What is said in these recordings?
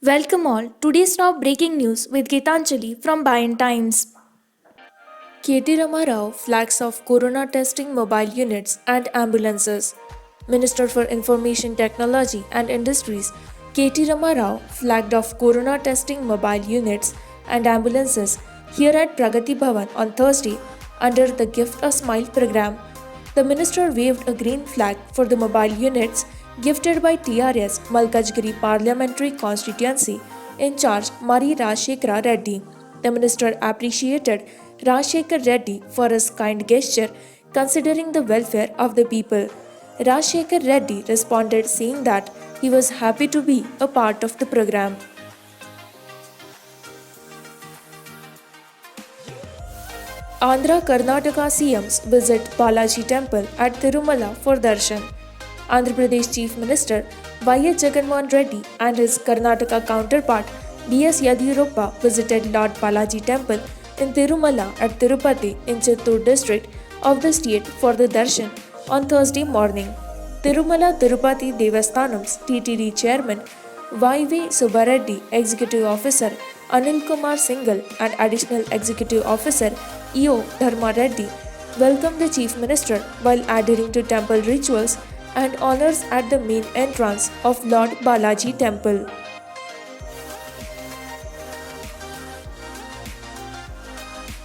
Welcome all. Today's top breaking news with Geetanjali from Bayan Times. KT Rama Rao flags off corona testing mobile units and ambulances. Minister for Information Technology and Industries KT Rama Rao flagged off corona testing mobile units and ambulances here at Pragati Bhavan on Thursday under the Gift a Smile program. The minister waved a green flag for the mobile units gifted by TRS Malkajgiri Parliamentary Constituency in charge Mari Rajshekara Reddy. The minister appreciated Rajshekhar Reddy for his kind gesture considering the welfare of the people. Rajshekhar Reddy responded saying that he was happy to be a part of the program. Andhra Karnataka CMs visit Balaji Temple at Tirumala for darshan. Andhra Pradesh Chief Minister Y.S. Jagannath Reddy and his Karnataka counterpart B.S. Yadurappa visited Lord Balaji Temple in Tirumala at Tirupati in Chittoor district of the state for the darshan on Thursday morning. Tirumala Tirupati Devasthanam's TTD chairman Y.V. Subbareddy, Executive Officer Anil Kumar Singhal and Additional Executive Officer E.O. Dharma Reddy welcomed the Chief Minister while adhering to temple rituals and honors at the main entrance of Lord Balaji Temple.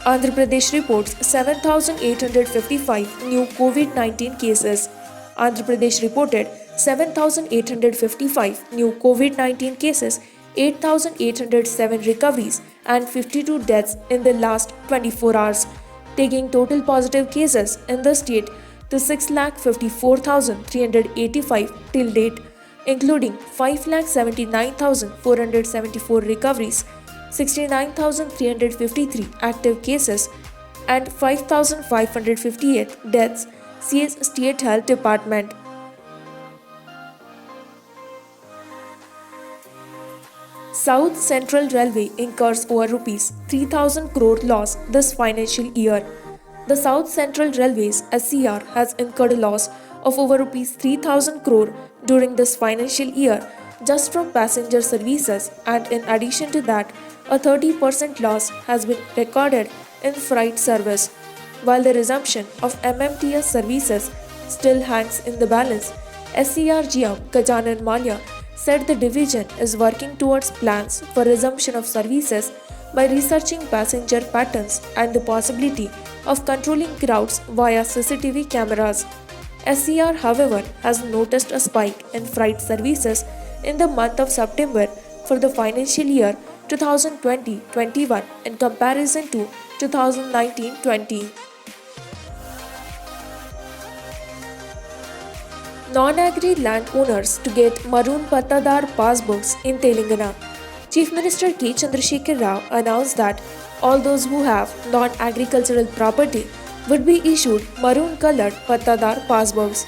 Andhra Pradesh reports 7,855 new COVID-19 cases. Andhra Pradesh reported 7,855 new COVID-19 cases, 8,807 recoveries, and 52 deaths in the last 24 hours, taking total positive cases in the state to 6,54,385 till date, including 5,79,474 recoveries, 69,353 active cases, and 5,558 deaths, says State Health Department. South Central Railway incurs over rupees 3,000 crore loss this financial year. The South Central Railways SCR has incurred a loss of over rupees 3,000 crore during this financial year just from passenger services, and in addition to that, a 30% loss has been recorded in freight service. While the resumption of MMTS services still hangs in the balance, SCR GM Gajanan Malia said the division is working towards plans for resumption of services by researching passenger patterns and the possibility of controlling crowds via CCTV cameras. SCR, however, has noticed a spike in freight services in the month of September for the financial year 2020-21 in comparison to 2019-20. Non-agri landowners to get Maroon Pattadar passbooks in Telangana. Chief Minister K. Chandrasekhar Rao announced that all those who have non-agricultural property would be issued maroon-colored Pattadar passbooks.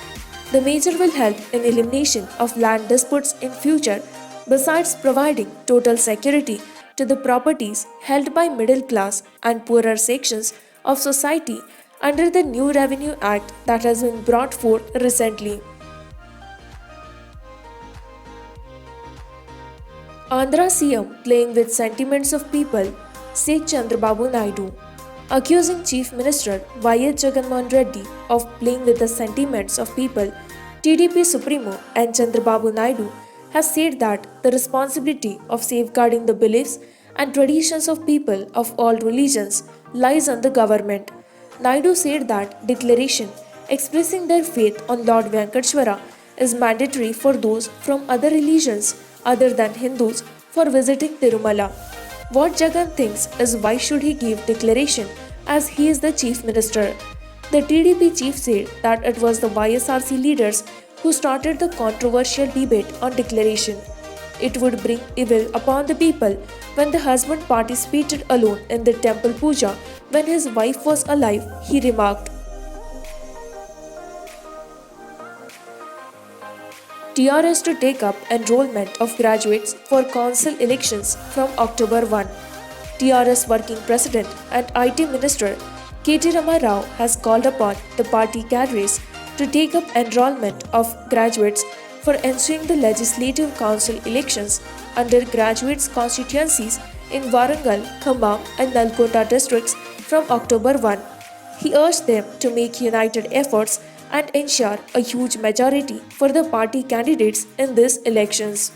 The measure will help in elimination of land disputes in future, besides providing total security to the properties held by middle class and poorer sections of society under the new Revenue Act that has been brought forth recently. Andhra CM playing with sentiments of people, said Chandrababu Naidu. Accusing Chief Minister Y.S. Jagannath Reddy of playing with the sentiments of people, TDP Supremo and Chandrababu Naidu has said that the responsibility of safeguarding the beliefs and traditions of people of all religions lies on the government. Naidu said that declaration expressing their faith on Lord Venkateshwara is mandatory for those from other religions other than Hindus for visiting Tirumala. What Jagan thinks is why should he give declaration as he is the chief minister. The TDP chief said that it was the YSRC leaders who started the controversial debate on declaration. It would bring evil upon the people when the husband participated alone in the temple puja when his wife was alive, he remarked. TRS to take up enrollment of graduates for council elections from October 1. TRS Working President and IT Minister KT Rama Rao has called upon the party cadres to take up enrollment of graduates for ensuring the Legislative Council elections under graduates' constituencies in Warangal, Khambam, and Nalgonda districts from October 1. He urged them to make united efforts and ensure a huge majority for the party candidates in these elections.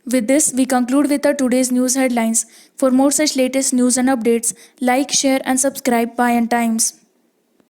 With this, we conclude with our today's news headlines. For more such latest news and updates, like, share, and subscribe Payan Times.